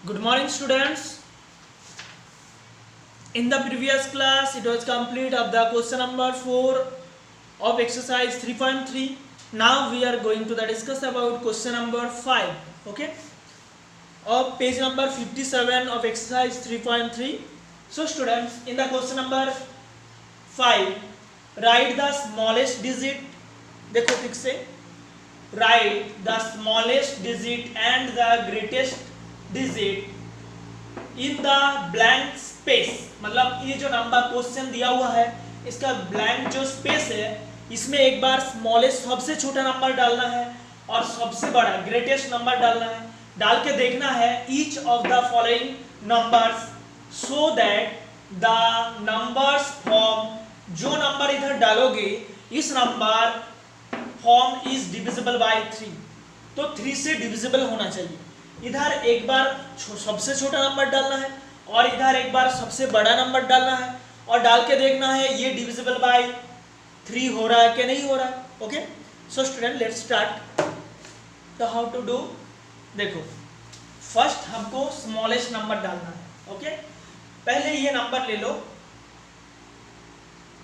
Good morning, students. In the previous class, it was complete of the question number 4 of exercise 3.3. Now we are going to discuss about question number 5. Okay, of page number 57 of exercise 3.3. So, students, in the question number 5, write the smallest digit. देखो ठीक से, write the smallest digit and the greatest digit in the blank space. मतलब ये जो number question दिया हुआ है, इसका ब्लैंक जो स्पेस है, इसमें एक बार स्मॉलेस्ट सबसे छोटा नंबर डालना है और सबसे बड़ा ग्रेटेस्ट नंबर डालना है। डाल के देखना है each of the following numbers so that the numbers form, जो नंबर इधर डालोगे इस number form is divisible by 3, तो 3 से डिविजिबल होना चाहिए। इधर एक बार सबसे छोटा नंबर डालना है और इधर एक बार सबसे बड़ा नंबर डालना है और डाल के देखना है ये डिविजिबल बाय 3 हो रहा है कि नहीं हो रहा है। Okay, so student let's start. तो हाउ टू डू, देखो फर्स्ट हमको स्मॉलेस्ट नंबर डालना है। ओके, पहले ये नंबर ले लो।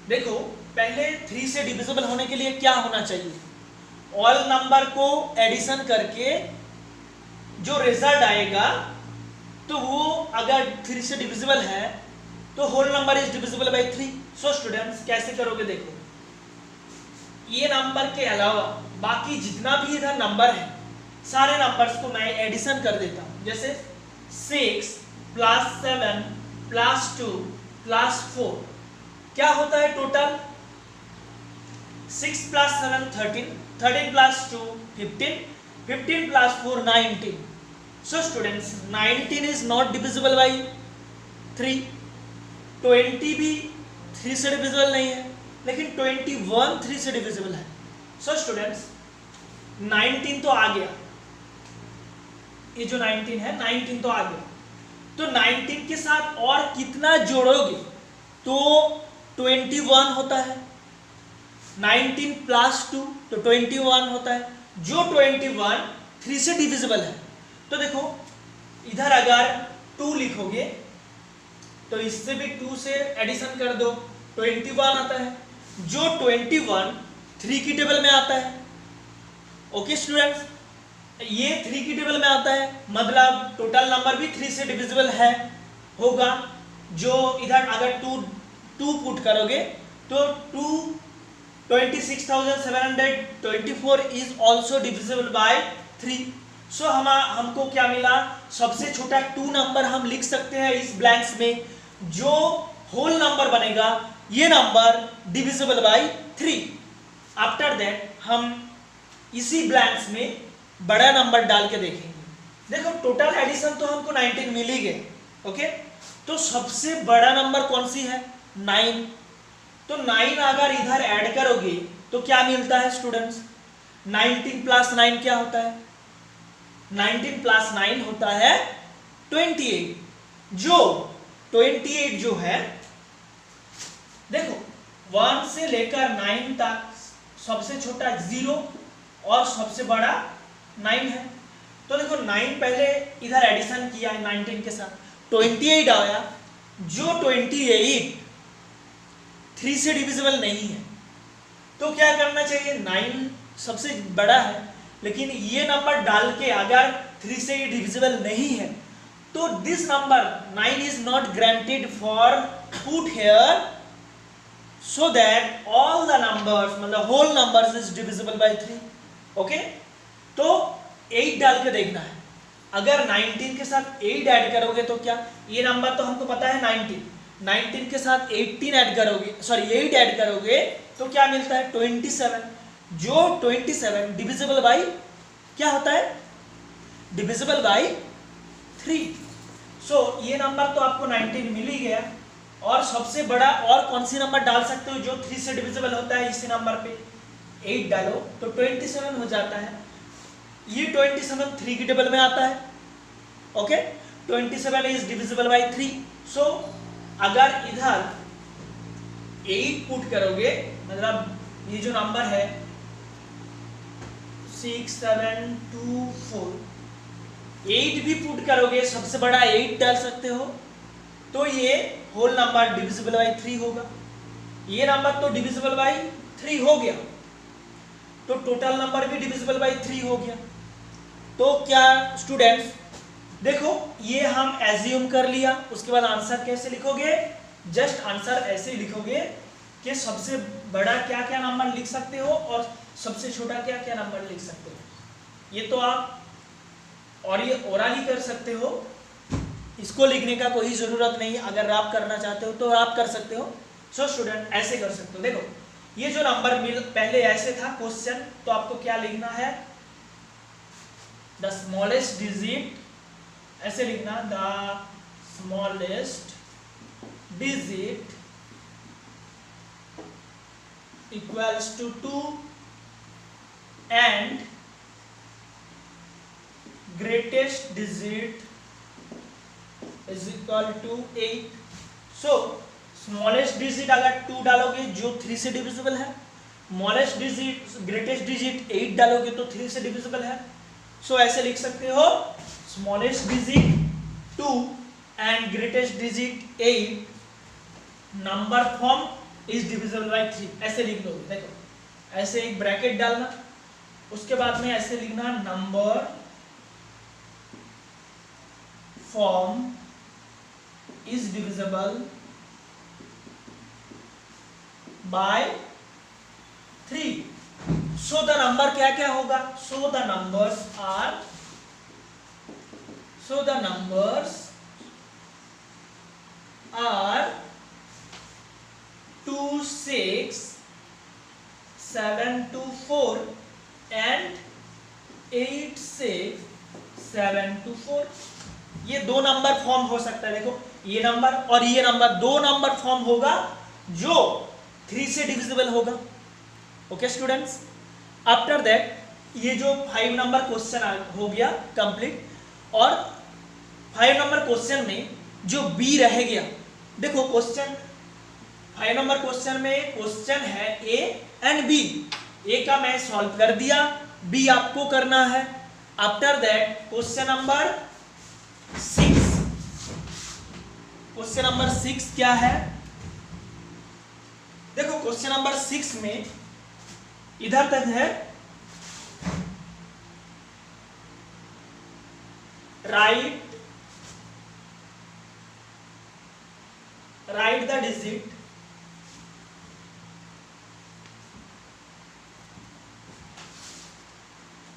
देखो पहले 3 से डिविजिबल होने के लिए क्या होना चाहिए, ऑल नंबर को एडिशन करके जो रिजल्ट आएगा तो वो अगर 3 से डिविजिबल है तो whole number is divisible by 3। So students कैसे करोगे, देखो ये नंबर के अलावा बाकी जितना भी इधर नंबर है सारे नंबर्स को मैं एडिशन कर देता हूं। जैसे 6 + 7 + 2 + 4 क्या होता है total, 6 + 7 13, 13 + 2 15, 15 + 4 19। So students 19 is not divisible by 3, 20 भी 3 से डिविजिबल नहीं है, लेकिन 21 3 से डिविजिबल है। So students 19 तो आ गया, ये जो 19 है 19 तो आ गया, तो 19 के साथ और कितना जोड़ोगे तो 21 होता है। 19 + 2 तो 21 होता है, जो 21 3 से डिविजिबल है। तो देखो इधर अगर 2 लिखोगे तो इससे भी 2 से एडिशन कर दो, 21 आता है, जो 21 3 की टेबल में आता है। ओके स्टूडेंट्स, ये 3 की टेबल में आता है, मतलब टोटल नंबर भी 3 से डिविजिबल है होगा। जो इधर अगर 2 पुट करोगे तो 26,724 इज ऑल्सो डिविजिबल बाय 3। सो हमको क्या मिला, सबसे छोटा 2 नंबर हम लिख सकते हैं इस ब्लैंक्स में, जो होल नंबर बनेगा ये number divisible by 3। After that हम इसी ब्लैंक्स में बड़ा नंबर डाल के देखेंगे। देखो टोटल एडिशन तो हमको 19 मिल ही गए। ओके, तो सबसे बड़ा नंबर कौन सी है, 9। तो 9 अगर इधर ऐड करोगे तो क्या मिलता है स्टूडेंट्स, 19 + 9 क्या होता है, 19 + 9 होता है 28। जो 28 जो है, देखो 1 से लेकर 9 तक सबसे छोटा 0 और सबसे बड़ा 9 है। तो देखो 9 पहले इधर एडिशन किया है 19 के साथ, 28 आया, जो 28 3 से डिविजिबल नहीं है। तो क्या करना चाहिए, 9 सबसे बड़ा है लेकिन ये नंबर डाल के अगर 3 से डिविजिबल नहीं है तो this number 9 is not granted for put here, so that all the numbers मतलब whole numbers is divisible by 3। Okay, तो 8 डाल के देखना है, अगर 19 के साथ 8 ऐड करोगे तो क्या, ये नंबर तो हमको पता है 19 के साथ 18 ऐड करोगे, सॉरी 8 ऐड करोगे तो क्या मिलता है 27, जो 27 डिविजिबल बाय क्या होता है, डिविजिबल बाय 3। सो ये नंबर तो आपको 19 मिल ही गया, और सबसे बड़ा और कौन सी नंबर डाल सकते हो जो 3 से डिविजिबल होता है, इसी नंबर पे 8 डालो तो 27 हो जाता है। ये 27 3 की टेबल में आता है। Okay, 27 is divisible by 3। सो अगर इधर 8 पुट करोगे, मतलब ये जो नंबर है 6 7 2 4, 8 भी पुट करोगे, सबसे बड़ा 8 डाल सकते हो, तो ये होल नंबर डिविजिबल बाई 3 होगा। ये नंबर तो डिविजिबल बाई 3 हो गया, तो टोटल नंबर भी डिविजिबल बाई 3 हो गया। तो क्या स्टूडेंट्स देखो, ये हम एज्यूम कर लिया, उसके बाद आंसर कैसे लिखोगे, जस्ट आंसर ऐसे ही लिखोगे कि सबसे बड़ा क्या क्या नंबर लिख सकते हो और सबसे छोटा क्या क्या नंबर लिख सकते हो। ये तो आप और ये ओरली कर सकते हो, इसको लिखने का कोई जरूरत नहीं, अगर आप करना चाहते हो तो आप कर सकते हो। सो स्टूडेंट ऐसे कर सकते हो। देखो ये जो नंबर मिल पहले ऐसे था क्वेश्चन, तो आपको क्या लिखना है, द स्मॉलेस्ट डिजिट, ऐसे लिखना, the smallest digit equals to 2 and greatest digit is equal to 8। So smallest digit अगर 2 डालोगे जो 3 से डिविजिबल है, स्मॉलेस्ट डिजिट ग्रेटेस्ट डिजिट 8 डालोगे तो 3 से डिविजिबल है। सो ऐसे लिख सकते हो, smallest digit 2 and greatest digit 8, number form is divisible by 3, ऐसे लिख लो। देखो ऐसे एक ब्रैकेट डालना, उसके बाद में ऐसे लिखना, number form is divisible by 3। So the number क्या क्या होगा, so the numbers are, so the numbers are 2, 6, 7, 2, 4 and 8, 6, 7, 2, 4। ये दो नंबर फॉर्म हो सकता है। देखो ये नंबर और ये नंबर, दो नंबर फॉर्म होगा जो 3 से डिविजिबल होगा। ओके स्टूडेंट्स, आफ्टर दैट ये जो 5 नंबर क्वेश्चन हो गया कंप्लीट, और 5 नंबर क्वेश्चन में जो बी रह गया, देखो क्वेश्चन 5 नंबर क्वेश्चन में क्वेश्चन है ए एंड बी। ए का मैं सॉल्व कर दिया, बी आपको करना है। After that question number 6, question number 6 क्या है, देखो क्वेश्चन नंबर 6 में इधर तक है, राइट द डिजिट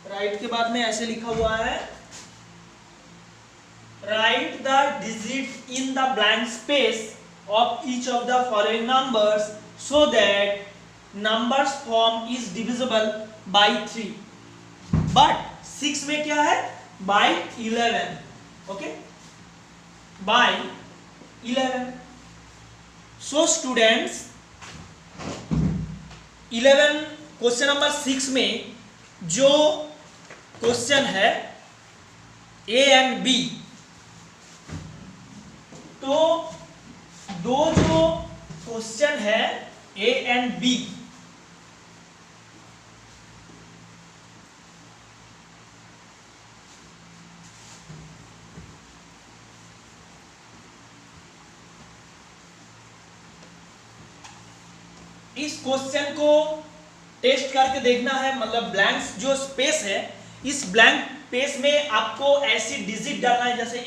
राइट के बाद में ऐसे लिखा हुआ है, write the digit in the blank space of each of the following numbers so that numbers form is divisible by 3। But 6 में क्या है, by 11। Okay, by 11। So students 11 question number 6 में जो क्वेश्चन है ए एंड बी, तो दो जो question है ए एंड बी, इस क्वेश्चन को टेस्ट करके देखना है, मतलब ब्लैंक्स जो स्पेस है, इस ब्लैंक स्पेस में आपको ऐसी डिजिट डालना है, जैसे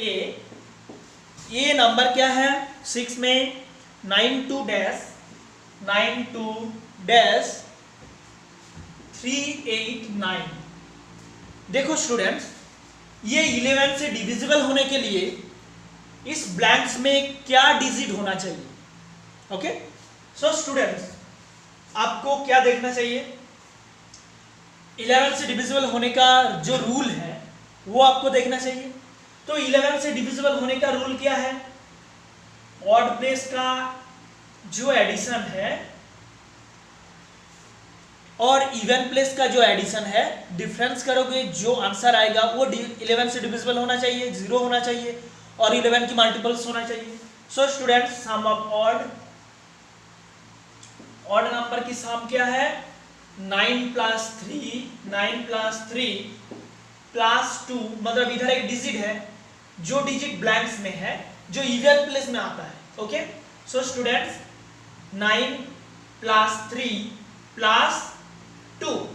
ए नंबर क्या है 6 में 92 डैश 389। देखो स्टूडेंट्स, ये 11 से डिविजिबल होने के लिए इस ब्लैंक्स में क्या डिजिट होना चाहिए। ओके, सो स्टूडेंट्स आपको क्या देखना चाहिए, 11 से डिविजिबल होने का जो रूल है वो आपको देखना चाहिए। तो 11 से डिविजिबल होने का रूल क्या है, ऑड प्लेस का जो एडिशन है और इवन प्लेस का जो एडिशन है, डिफरेंस करोगे, जो आंसर आएगा वो 11 से डिविजिबल होना चाहिए, 0 होना चाहिए और 11 की मल्टीपल्स होना चाहिए। So students sum of odd number की सम क्या है, 9 + 3 प्लस 2, मतलब इधर एक डिजिट है जो डिजिट ब्लैंक्स में है, जो इवन प्लेस में आता है। Okay, so students 9 plus 3 plus 2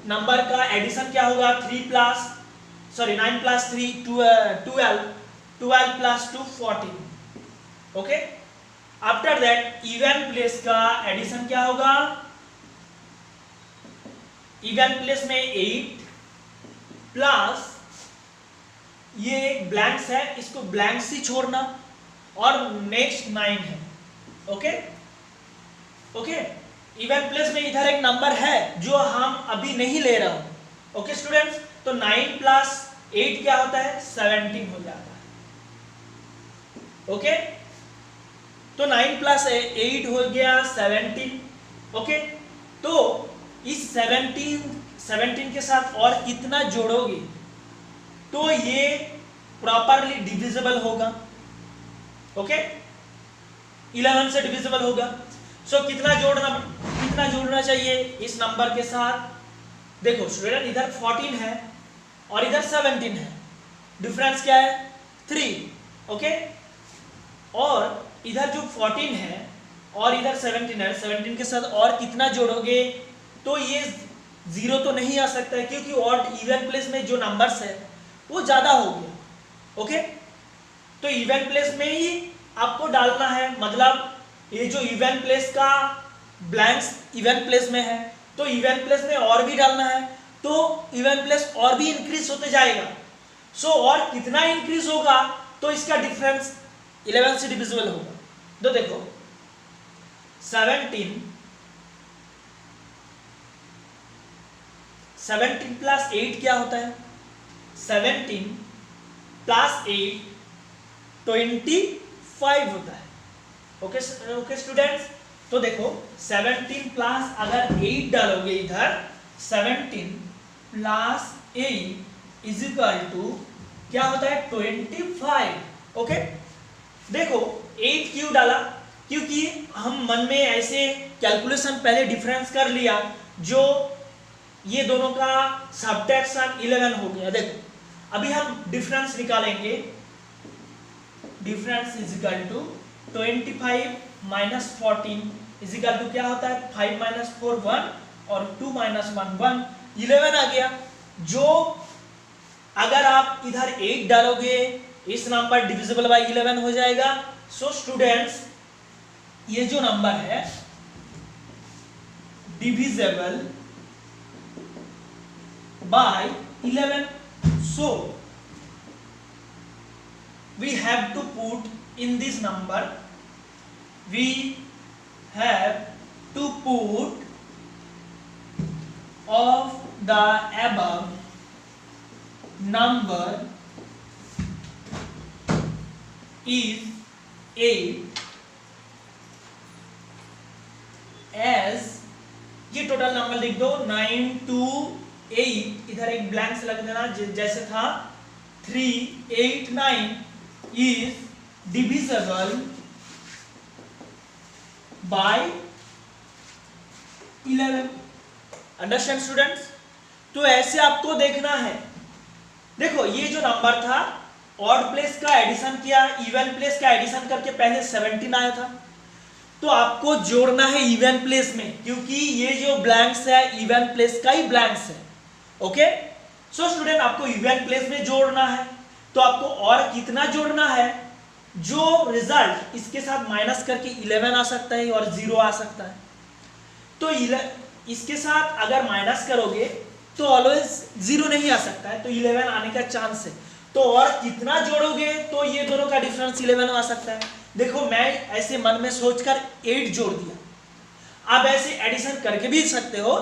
number का एडिशन क्या होगा? 9 plus 3 12 plus 2 14। Okay, after that even place का एडिशन क्या होगा? इवन प्लेस में 8 प्लस ये ब्लैंक्स है, इसको ब्लैंक्स ही छोड़ना, और नेक्स्ट 9 है। ओके ओके, इवन प्लेस में इधर एक नंबर है जो हम अभी नहीं ले रहा हूं। ओके स्टूडेंट्स, तो 9 प्लस 8 क्या होता है? 17 हो जाता है। ओके, तो 9 प्लस 8 हो गया 17। ओके, तो इस 17 के साथ और कितना जोड़ोगे तो ये प्रॉपरली डिविजिबल होगा। ओके, 11 से डिविजिबल होगा। सो कितना जोड़ना चाहिए इस नंबर के साथ? देखो स्टूडेंट, इधर 14 है और इधर 17 है, डिफरेंस क्या है? 3। ओके, और इधर जो 14 है और इधर 17 है, 17 के साथ और कितना जोड़ोगे तो ये 0 तो नहीं आ सकता है, क्योंकि और इवन प्लेस में जो नंबर्स है वो ज्यादा हो गया। ओके, तो इवन प्लेस में ही आपको डालना है, मतलब ये जो इवन प्लेस का ब्लैंक्स इवन प्लेस में है तो इवन प्लेस में और भी डालना है, तो इवन प्लेस और भी इंक्रीज होते जाएगा। सो और कितना इंक्रीज होगा तो इसका डिफरेंस 11 से डिविजिबल होगा। तो देखो 17 प्लस 8 क्या होता है? 17 प्लस 8 25 होता है। ओके स्टूडेंट्स, तो देखो 17 प्लस अगर 8 डालोगे इधर, 17 प्लस 8 इज इक्वल टू क्या होता है? 25। ओके, देखो 8 क्यों डाला? क्योंकि हम मन में ऐसे कैलकुलेशन पहले डिफरेंस कर लिया, जो ये दोनों का सब्ट्रैक्शन 11 हो गया। देखो अभी हम डिफरेंस निकालेंगे, difference is equal to 25 minus 14 is equal to क्या होता है? 5 माइनस 4 1 और 2 माइनस 1 1, 11 आ गया। जो अगर आप इधर 8 डालोगे इस नंबर डिविजिबल बाय 11 हो जाएगा। सो स्टूडेंट्स, ये जो नंबर है divisible by 11, so we have to put in this number, we have to put of the above number is 8 as, ये टोटल नंबर लिख दो 9 2 8, इधर एक ब्लैंक्स लग देना जैसे था 3 8 9 is divisible by 11। Understand students? तो ऐसे आपको देखना है। देखो ये जो नंबर था, ऑड प्लेस का एडिशन किया, इवन प्लेस का एडिशन करके पहले 17 आया था, तो आपको जोड़ना है इवन प्लेस में, क्योंकि ये जो ब्लैंक्स है इवन प्लेस का ही ब्लैंक्स है। ओके, सो स्टूडेंट आपको इवन प्लेस में जोड़ना है, तो आपको और कितना जोड़ना है? जो रिजल्ट इसके साथ माइनस करके 11 आ सकता है और 0 आ सकता है। तो इसके साथ अगर माइनस करोगे तो ऑलवेज 0 नहीं आ सकता है, तो 11 आने का चांस है। तो और कितना जोड़ोगे तो ये दोनों का डिफरेंस 11 आ सकता है। देखो मैं ऐसे मन में सोचकर 8 जोड़ दिया, आप ऐसे एडिशन करके भी सकते हो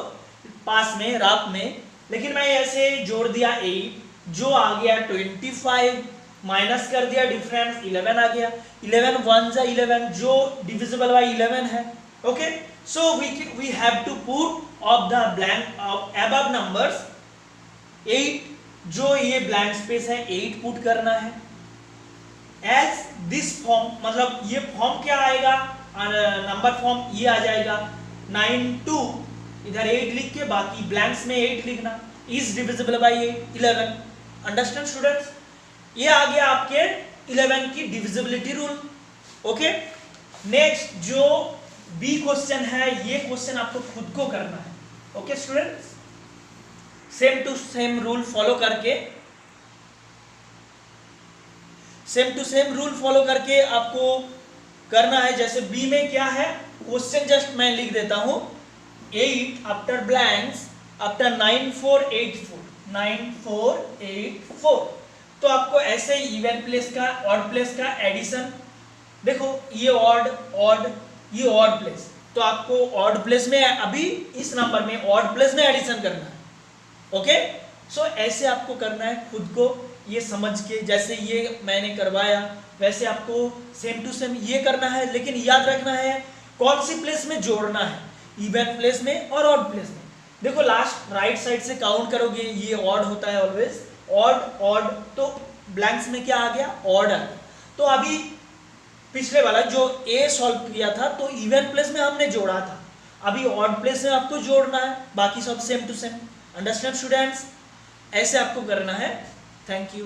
पास में रात में, लेकिन मैं ऐसे जोड़ दिया 8, जो आ गया 25, माइनस कर दिया डिफरेंस 11 आ गया। 11 1 जा 11, जो डिविजिबल बाय 11 है। Okay, so we have to put of the blank of above numbers 8, जो ये ब्लैंक स्पेस है 8 पुट करना है एज दिस फॉर्म। मतलब ये फॉर्म क्या आएगा? नंबर फॉर्म ये आ जाएगा 9 2, इधर 8 लिख के बाकी ब्लैंक्स में 8 लिखना। Is divisible by 11। Understand students? ये आ गया आपके 11 की डिविजिबिलिटी रूल। ओके, नेक्स्ट जो बी क्वेश्चन है, ये क्वेश्चन आपको खुद को करना है। Okay students, same to same rule follow करके, same to same rule follow करके आपको करना है। जैसे बी में क्या है क्वेश्चन, जस्ट मैं लिख देता हूं, 8 आफ्टर ब्लैंक्स आफ्टर 9484। तो आपको ऐसे इवन प्लेस का, ऑड प्लेस का एडिशन, देखो ये ऑड ऑड, ये ऑड प्लेस, तो आपको ऑड प्लेस में अभी इस नंबर में ऑड प्लेस में एडिशन करना है। ओके, सो ऐसे आपको करना है खुद को ये समझ के, जैसे ये मैंने करवाया वैसे आपको सेम टू सेम ये करना है। लेकिन याद रखना है कौन सी प्लेस में जोड़ना है, इवन प्लेस में और ऑड प्लेस में। देखो लास्ट राइट साइड से काउंट करोगे, ये ऑड होता है ऑलवेज, ऑड ऑड, तो ब्लैंक्स में क्या आ गया, ऑड आ गया। तो अभी पिछले वाला जो ए सॉल्व किया था तो इवन प्लेस में हमने जोड़ा था, अभी ऑड प्लेस में आपको जोड़ना है, बाकी सब same to same. Understand students? ऐसे आपको करना है। Thank you.